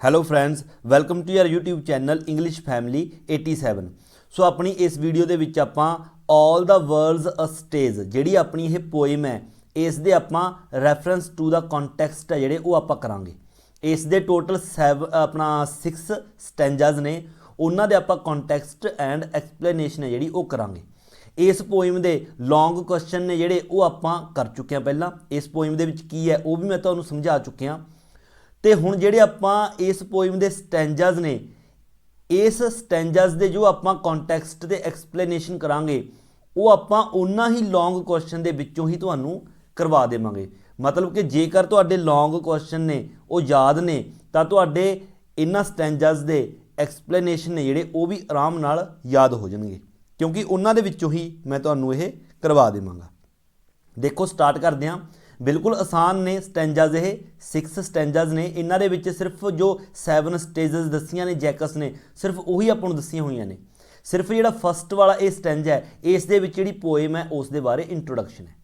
Hello friends, welcome to your YouTube channel English family 87। So अपनी इस video के विच आपां all the words a stage जिहड़ी अपनी ये पोएम है इस दे आपां रैफरेंस टू द कॉन्टैक्सट है जिहड़े वो आपां करांगे। इस दे टोटल 6 स्टैंजाज ने, उन्हां दे आपां कॉन्टैक्सट एंड एक्सप्लेनेशन है जिहड़ी वो करांगे। इस पोएम दे लॉन्ग क्वेश्चन ने जिहड़े वो आपां कर चुके हैं पहला। इस पोएम दे विच की है वो भी मैं तुहानूं समझा चुकिया। तो हुण जिहड़े आपां इस पोएम दे स्टैंजाज ने, इस स्टैंजाज दे जो आपां कॉन्टैक्सट ते एक्सप्लेनेशन करांगे वो आपां उन्ना ही लॉन्ग क्वेश्चन दे विचों ही तुहानूं करवा देवांगे। मतलब कि जेकर तुहाडे लॉन्ग क्वेश्चन ने वो याद ने तां तुहाडे इन्हां स्टैंजाज दे एक्सप्लेनेशन ने जिहड़े वो भी आराम नाल याद हो जाणगे, क्योंकि उन्हां दे विचों ही मैं तुहानूं इह करवा देवांगा। देखो स्टार्ट करते हैं। बिल्कुल आसान ने स्टैंजाज, ये 6 स्टैंजाज ने। इन्हां दे विच सिर्फ जो 7 स्टेजेस दसियां ने जैकस ने, सिर्फ उही आपां नूं दसियां होईयां ने। सिर्फ जिहड़ा फस्ट वाला ये स्टैंजा है इस दे विच जिहड़ी पोएम है उस दे बारे इंट्रोडक्शन है।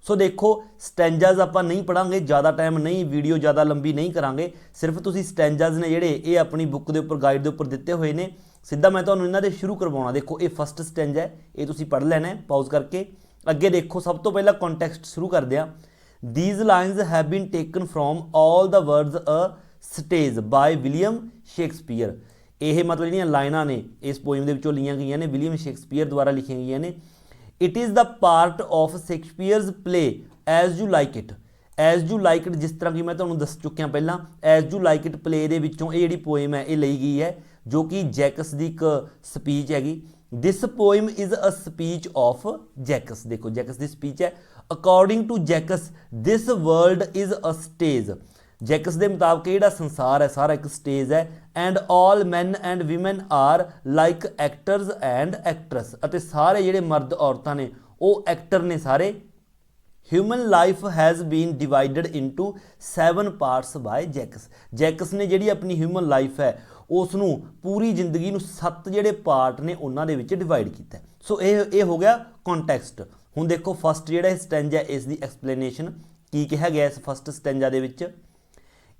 सो देखो स्टैंजाज आपां नहीं पढ़ांगे, ज़्यादा टाइम नहीं, वीडियो ज़्यादा लंबी नहीं करांगे। सिर्फ तुसीं स्टैंजाज ने जिहड़े ये अपनी बुक के उपर गाइड के उपर दिते हुए ने, सीधा मैं तुहानूं इन्हां दे शुरू करवाउणा। देखो ये फस्ट स्टैंजा है, ये तुसीं पढ़ लेना है पॉज करके। अगे देखो सब तो पहला कॉन्टैक्सट शुरू करदे आ। These lines have been taken from all the words a stage by William Shakespeare। ਇਹ मतलब ਜਿਹੜੀਆਂ ਲਾਈਨਾਂ ਨੇ ਇਸ ਪੋਇਮ ਦੇ ਵਿੱਚੋਂ ਲਈਆਂ ਗਈਆਂ ਨੇ, ਵਿਲੀਅਮ ਸ਼ੇਕਸਪੀਅਰ ਦੁਆਰਾ ਲਿਖੀਆਂ ਗਈਆਂ ਨੇ। It is the part of Shakespeare's play as you like it. As you like it ਜਿਸ ਤਰ੍ਹਾਂ ਕਿ ਮੈਂ ਤੁਹਾਨੂੰ ਦੱਸ ਚੁੱਕਿਆ ਪਹਿਲਾਂ, as you like it play ਦੇ ਵਿੱਚੋਂ ਇਹ ਜਿਹੜੀ ਪੋਇਮ ਹੈ ਇਹ ਲਈ ਗਈ ਹੈ, ਜੋ ਕਿ ਜੈਕਸ ਦੀ ਇੱਕ ਸਪੀਚ ਹੈਗੀ। This poem is a speech of Jaques. ਦੇਖੋ ਜੈਕਸ ਦੀ ਸਪੀਚ ਹੈ। According to Jaques this world is a stage. Jaques के मुताबिक ये संसार है सारा एक स्टेज है। And all man and women are like actors and actress. अते सारे जिहड़े मर्द औरतां ने वो एक्टर ने सारे। Human life has been divided into 7 parts by Jaques. Jaques ने जिहड़ी अपनी ह्यूमन लाइफ है उसनूं पूरी जिंदगी नूं 7 जिहड़े पार्ट ने उन्हां दे विच डिवाइड कीता। सो ये हो गया कॉन्टैक्सट। हुण देखो फस्ट जिहड़ा स्टैंजा है इसकी एक्सप्लेनेशन की कहा गया इस फस्ट स्टैंजा दे विच।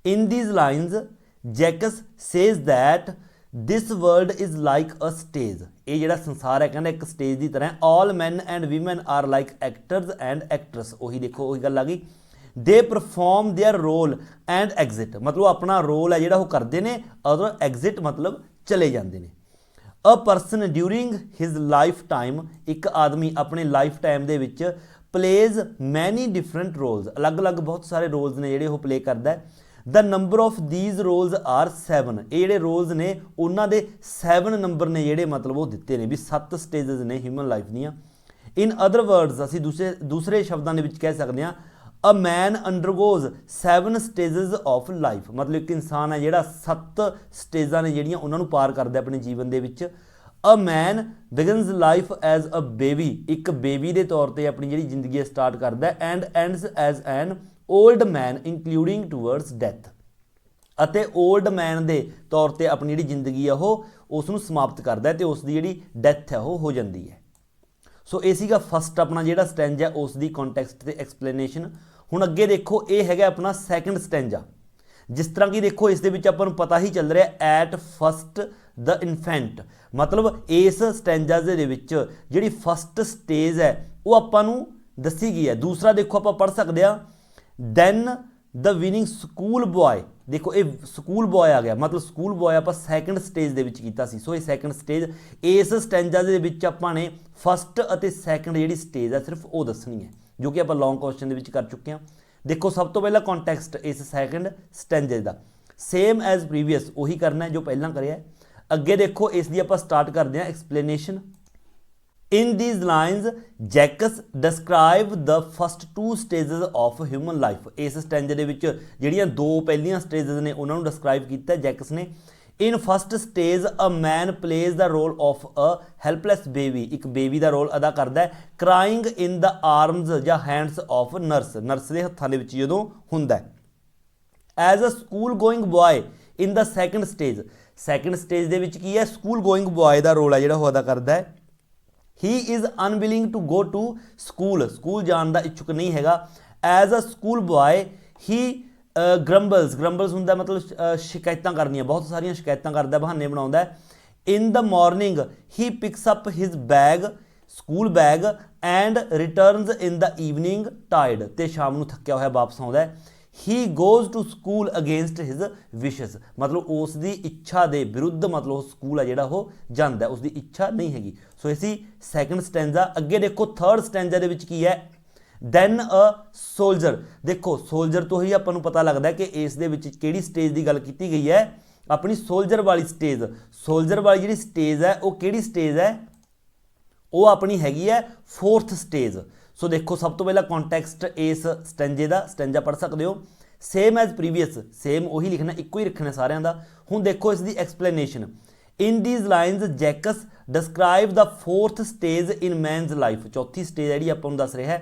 In these lines Jaques says that this world is like a stage. ये जिहड़ा संसार है कहना एक स्टेज की तरह। All man and women are like actors and actress. वही देखो वही गल आ गई। They perform their role and exit. मतलब अपना रोल है जिहड़ा वो करते हैं और एग्जिट मतलब चले जाते हैं। A person during his life time, एक आदमी अपने लाइफ टाइम दे विच प्लेज मैनी डिफरेंट रोल्स। अलग अलग बहुत सारे रोल्स ने जिहड़े वो प्ले करता है। The number of these roles are 7। ये जिहड़े रोल्स ने उन्हां दे 7 नंबर ने जिहड़े मतलब वो दिते ने भी 7 स्टेजेस ने ह्यूमन लाइफ दीयां। इन अदर वर्ड्स असीं दूसरे शब्दां दे विच कह सकते हैं a man undergoes 7 stages of life. मतलब एक इंसान है जिहड़ा 7 स्टेजां ने जिहड़ियां उन्हां नूं पार करदा अपने जीवन दे विच। A man begins life as a baby. एक बेबी के तौर पर अपनी जिहड़ी जिंदगी स्टार्ट करता है। And ends as an old man including towards death. अते ओल्ड मैन के तौर पर अपनी जिहड़ी जिंदगी है वो उसनूं समाप्त करता है तो उसकी जिहड़ी डैथ है वो हो जाती है। सो ये सीगा फस्ट अपना जिहड़ा स्टैंजा है उसकी कॉन्टैक्सट ते एक्सप्लेनेशन। हुण अगे देखो ये है अपना सैकेंड स्टैंजा। जिस तरह की देखो इस दे विच आपां नूं पता ही चल रहा एट फस्ट द इन्फेंट। मतलब इस स्टैंजा दे विच जिहड़ी फस्ट स्टेज है वो आपां नूं दसी गई है। दूसरा देखो आपां पढ़ सकते हैं then the whining school boy. देखो ये स्कूल बॉय आ गया, मतलब स्कूल बॉय आपां सैकेंड स्टेज दे विच कीता सी। सो ये सैकेंड स्टेज इस स्टैंजा दे विच आपां ने फस्ट अते सैकेंड जिहड़ी स्टेज है सिर्फ वो दसनी है, जो कि आप लॉन्ग क्वेश्चन दे विच कर चुके हैं। देखो सब तो पहला कॉन्टैक्सट इस सैकेंड स्टैंजे का सेम एज प्रीवियस वही करना है जो पहला कराया है। अगे देखो इसकी आप स्टार्ट करते हैं explanation. In these lines Jaques describe the first 2 stages of human life. इस स्टैंजे दे विच जिहड़ियां 2 पहलियां स्टेजेस ने उन्होंने डिस्क्राइब किया जैकस ने। In first stage a man plays the role of a helpless baby. एक बेबी का रोल अदा करता है क्राइंग इन द आर्म्स या हैंड्स ऑफ नर्स। नर्स के हत्थों के जो हुंदा है। As a school going boy in the second stage. Second stage दे विच की है स्कूल गोइंग बॉय का रोल है जिहड़ा अदा करता है। He is unwilling to go to school. School जाने का इच्छुक नहीं हैगा। As a school boy he grumbles ਹੁੰਦਾ मतलब शिकायतां करनियां, बहुत सारियां शिकायतां करदा, बहाने बनाउंदा। In the morning he picks up his bag, school bag, and returns in the evening tired, तो शाम ਨੂੰ थक्या होया वापस आउंदा है। He goes to school against his wishes, मतलब उसकी इच्छा के विरुद्ध मतलब स्कूल है जोड़ा वो जाता है, उसकी इच्छा नहीं हैगी। सो इसी सैकेंड स्टैंजा। अगे देखो थर्ड स्टैंजा दे विच की है, दैन अ सोल्जर। देखो सोल्जर तो ही आपां नूं पता लगता है कि इस दे विच किहड़ी स्टेज की गल की गई है, अपनी सोल्जर वाली स्टेज। सोल्जर वाली जिहड़ी स्टेज है वो किहड़ी स्टेज है, वो अपनी हैगी है फोर्थ स्टेज। सो देखो सब तो पहला कॉन्टैक्सट इस स्टैंजे का, स्टैंजा पढ़ सकते हो सेम एज प्रीवियस, सेम उही लिखना, इक्को ही रखना सारिਆਂ ਦਾ। हुण देखो इसकी explanation. In these lines Jaques describe the fourth stage in man's life, चौथी स्टेज जी आपां नूं दस रहा है।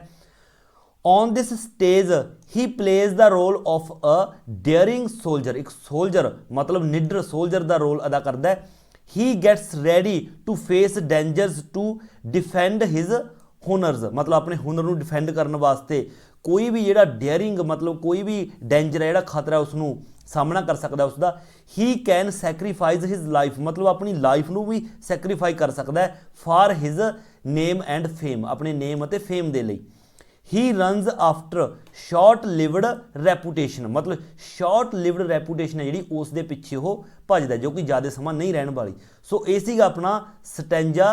On this stage he plays the role of a daring soldier, एक सोल्जर मतलब निडर सोल्जर का रोल अदा करता है। He gets ready to face dangers to defend his honours, मतलब अपने हुनर को डिफेंड करने वास्ते कोई भी जिहड़ा डेयरिंग मतलब कोई भी डेंजर है जिहड़ा खतरा है उसनूं सामना कर सकता है उसका। He can sacrifice his life, मतलब अपनी लाइफ नूं भी सैक्रीफाई कर सकता है for his name and fame, अपने नेम और फेम के लिए। ही रनस आफ्टर शॉर्ट लिवड रैपूटेशन, मतलब शॉर्ट लिवड रैपूटेशन है जी उस दे पिछे वो भजदा जो कि ज़्यादा समा नहीं रहने वाली। सो ये सीगा अपना स्टैंजा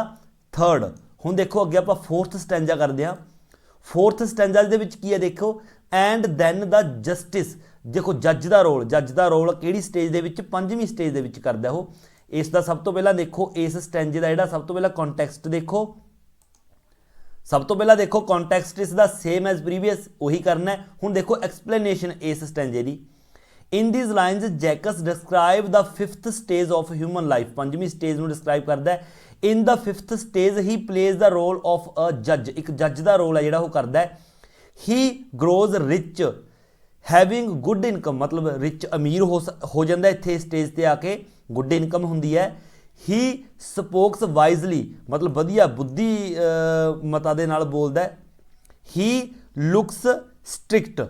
थर्ड। हुण देखो अगे आप फोर्थ स्टैंजा करते हैं। फोर्थ स्टैंजा दे विच की है देखो, एंड दैन द जस्टिस, देखो जज का रोल किहड़ी स्टेज दे विच, पंजवीं स्टेज दे विच करदा वो। इसका सब तो पहला देखो इस स्टैंजे का जिहड़ा सब तो पहला कॉन्टैक्सट देखो, सब तो पहला देखो कॉन्टैक्सट इसका सेम एज प्रीवियस वही करना है। हुण देखो एक्सप्लेनेशन इस स्टैंजे की। In these lines Jaques describe the fifth stage of human life, पंजवीं स्टेज में डिस्क्राइब करता है। In the fifth stage he plays the role of a जज, एक जज का रोल है जिहड़ा वो करता है। He grows rich having good income, मतलब रिच अमीर हो जाता है इत्थे स्टेज पर आके, गुड इनकम होंदी है। ही स्पोक्स वाइजली, मतलब वधिया बुद्धि मता दे नाल बोलदा है। ही लुक्स स्ट्रिक्ट,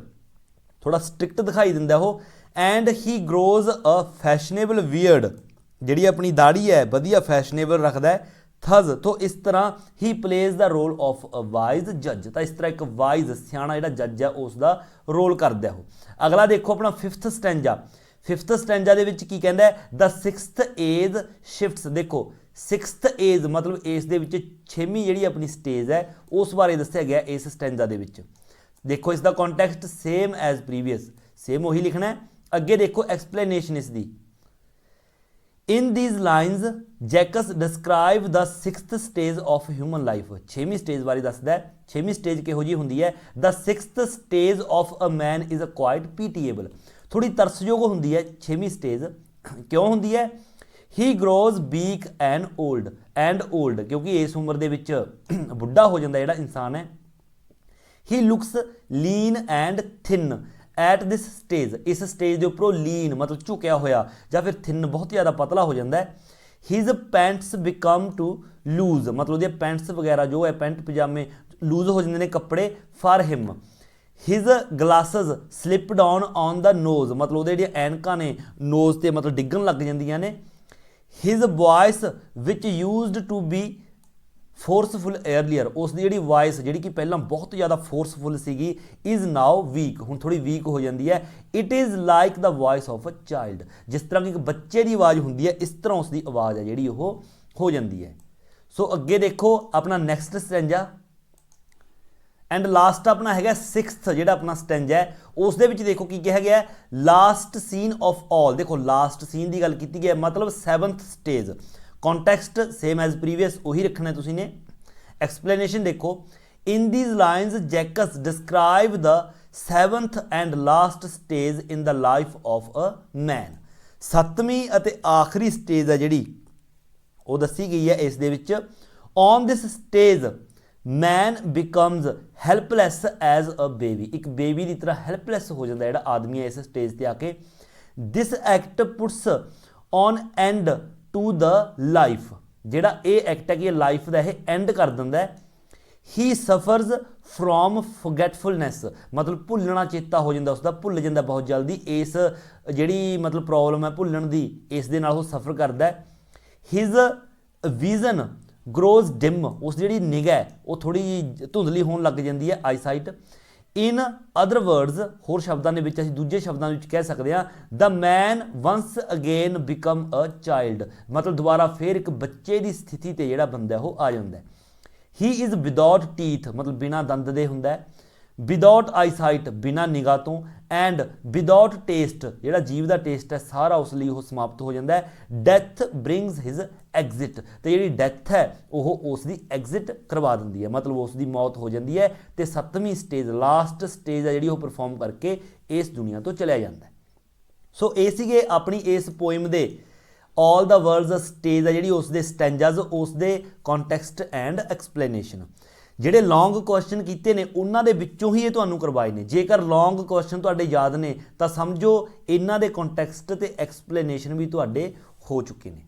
थोड़ा स्ट्रिक्ट दिखाई दिंदा वो। And he grows a fashionable weird, जिहड़ी अपनी दाढ़ी है वधिया फैशनेबल रखता है। थज, तो इस तरह ही plays the role of a wise जज, तो इस तरह एक वाइज सियाणा जिहड़ा जज है उसका रोल करदा वो। अगला देखो अपना फिफ्थ स्टैंजा। फिफ्थ स्टैंजा दे विच की कहंदा है, द सिक्स्थ एज शिफ्ट्स। देखो सिक्स्थ एज मतलब इस दे विच छेवीं जिहड़ी अपनी स्टेज है उस बारे दस्सिया गया इस स्टैंजा दे विच। देखो इसका context same as previous, same वही लिखना है। अगे देखो एक्सप्लेनेशन इसकी। In these lines Jaques describe the sixth stage of human life, छेवीं स्टेज बारे दसदा है। छेवीं स्टेज किहो जी हुंदी है, the sixth stage of a man is quite pitiable, थोड़ी तरसयोग होंदी है छेवीं स्टेज। क्यों होंदी है? He grows weak and old, क्योंकि इस उम्र दे विच बुढ़ा हो जाता जिहड़ा इंसान है। He looks lean and thin at this stage, इस स्टेज के उपरों लीन मतलब झुकिया होया या फिर थिन बहुत ज़्यादा पतला हो जाता है। His pants become too loose, मतलब उसके पैंट्स वगैरह जो है पैंट पजामे लूज हो जाते हैं कपड़े for him. His glasses slip down on the nose, मतलब वो एनकां ने नोज से मतलब डिगन लग जांदियां ने। His voice which used to be forceful earlier, उसकी जी वॉइस जी कि पहला बहुत ज़्यादा फोर्सफुल सी इज़ नाउ वीक, हुण थोड़ी वीक हो जाती है। It is like the voice of a child, जिस तरह की एक बच्चे की आवाज़ होंदी है इस तरह उसकी आवाज़ है जी हो जाती है। सो अगे देखो अपना नैक्सट स्टैंजा एंड लास्ट अपना है सिक्स्थ जो अपना स्टैंजा है उस दे विच देखो की कहा गया है, लास्ट सीन ऑफ ऑल। देखो लास्ट सीन की गल की गई है, मतलब seventh stage. Context same as previous वही रखना है तुसी ने। एक्सप्लेनेशन देखो, in these lines Jaques describe the seventh and last stage in the life of a man. सत्तवीं अते आखिरी स्टेज है जिहड़ी वो दसी गई है इस दे विच। On this stage man becomes helpless as a baby, एक बेबी की तरह हैल्पलैस हो जाता है जिहड़ा आदमी है इस स्टेज पर आके। This act puts on end to the life, जिहड़ा ये एक्ट है कि लाइफ का यह एंड कर दिंदा है। ਹੀ ਸਫਰਸ ਫਰੋਮ ਫੋਰਗੇਟਫੁਲਨੈਸ, ਮਤਲਬ ਭੁੱਲਣਾ ਚੇਤਾ ਹੋ ਜਾਂਦਾ ਉਸਦਾ, ਭੁੱਲ ਜਾਂਦਾ ਬਹੁਤ ਜਲਦੀ। ਇਸ ਜਿਹੜੀ ਮਤਲਬ ਪ੍ਰੋਬਲਮ ਹੈ ਭੁੱਲਣ ਦੀ, ਇਸ ਦੇ ਨਾਲ ਉਹ ਸਫਰ ਕਰਦਾ ਹੈ। ਹਿਜ਼ ਵਿਜ਼ਨ ਗਰੋਜ਼ ਡਿਮ, ਉਸ ਜਿਹੜੀ ਨਿਗਾਹ ਉਹ ਥੋੜੀ ਜਿਹੀ ਧੁੰਦਲੀ ਹੋਣ ਲੱਗ ਜਾਂਦੀ ਹੈ, ਆਈਸਾਈਟ। ਇਨ ਅਦਰ ਵਰਡਸ, ਹੋਰ ਸ਼ਬਦਾਂ ਦੇ ਵਿੱਚ ਅਸੀਂ ਦੂਜੇ ਸ਼ਬਦਾਂ ਵਿੱਚ ਕਹਿ ਸਕਦੇ ਹਾਂ, ਦ ਮੈਨ ਵੰਸ ਅਗੇਨ ਬਿਕਮ ਅ ਚਾਈਲਡ, ਮਤਲਬ ਦੁਬਾਰਾ ਫਿਰ ਇੱਕ ਬੱਚੇ ਦੀ ਸਥਿਤੀ ਤੇ ਜਿਹੜਾ ਬੰਦਾ ਉਹ ਆ ਜਾਂਦਾ ਹੈ। ਹੀ ਇਜ਼ ਵਿਦਾਊਟ ਟੀਥ, ਮਤਲਬ ਬਿਨਾਂ ਦੰਦ ਦੇ ਹੁੰਦਾ ਹੈ। ਵਿਦਾਊਟ ਆਈਸਾਈਟ, ਬਿਨਾਂ ਨਿਗਾਹ ਤੋਂ। ਐਂਡ ਵਿਦਾਊਟ ਟੇਸਟ, ਜਿਹੜਾ ਜੀਵ ਦਾ ਟੇਸਟ ਹੈ ਸਾਰਾ ਉਸ ਲਈ ਉਹ ਸਮਾਪਤ ਹੋ ਜਾਂਦਾ ਹੈ। ਡੈਥ ਬ੍ਰਿੰਗਸ ਹਿਜ਼ ਐਗਜ਼ਿਟ, ਤੇ ਜਿਹੜੀ ਡੈਥ ਹੈ ਉਹ ਉਸ ਦੀ ਐਗਜ਼ਿਟ ਕਰਵਾ ਦਿੰਦੀ ਹੈ, ਮਤਲਬ ਉਸ ਦੀ ਮੌਤ ਹੋ ਜਾਂਦੀ ਹੈ ਤੇ 7ਵੀਂ ਸਟੇਜ, ਲਾਸਟ ਸਟੇਜ ਹੈ ਜਿਹੜੀ ਉਹ ਪਰਫਾਰਮ ਕਰਕੇ ਇਸ ਦੁਨੀਆ ਤੋਂ ਚਲਿਆ ਜਾਂਦਾ ਹੈ। ਸੋ ਇਹ ਸੀਗੇ ਆਪਣੀ ਇਸ ਪੋਇਮ ਦੇ ਆਲ ਦਾ ਵਰਲਡਸ ਸਟੇਜ ਆ ਜਿਹੜੀ ਉਸ ਦੇ ਸਟੈਂਜਾਸ, ਉਸ ਦੇ ਕੰਟੈਕਸਟ ਐਂਡ ਐਕਸਪਲੇਨੇਸ਼ਨ। ਜਿਹੜੇ ਲੌਂਗ ਕੁਐਸਚਨ ਕੀਤੇ ਨੇ ਉਹਨਾਂ ਦੇ ਵਿੱਚੋਂ ਹੀ ਇਹ ਤੁਹਾਨੂੰ ਕਰਵਾਏ ਨੇ। ਜੇਕਰ ਲੌਂਗ ਕੁਐਸਚਨ ਤੁਹਾਡੇ ਯਾਦ ਨੇ ਤਾਂ ਸਮਝੋ ਇਹਨਾਂ ਦੇ ਕੰਟੈਕਸਟ ਤੇ ਐਕਸਪਲੇਨੇਸ਼ਨ ਵੀ ਤੁਹਾਡੇ ਹੋ ਚੁੱਕੇ ਨੇ।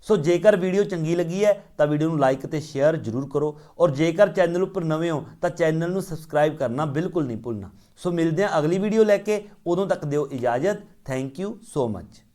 ਸੋ ਜੇਕਰ ਵੀਡੀਓ ਚੰਗੀ ਲੱਗੀ ਹੈ ਤਾਂ ਵੀਡੀਓ ਨੂੰ ਲਾਈਕ ਤੇ ਸ਼ੇਅਰ ਜ਼ਰੂਰ ਕਰੋ, ਔਰ ਜੇਕਰ ਚੈਨਲ ਉੱਪਰ ਨਵੇਂ ਹੋ ਤਾਂ ਚੈਨਲ ਨੂੰ ਸਬਸਕ੍ਰਾਈਬ ਕਰਨਾ ਬਿਲਕੁਲ ਨਹੀਂ ਭੁੱਲਣਾ। ਸੋ ਮਿਲਦੇ ਹਾਂ ਅਗਲੀ ਵੀਡੀਓ ਲੈ ਕੇ, ਉਦੋਂ ਤੱਕ ਦਿਓ ਇਜਾਜ਼ਤ। Thank you so much.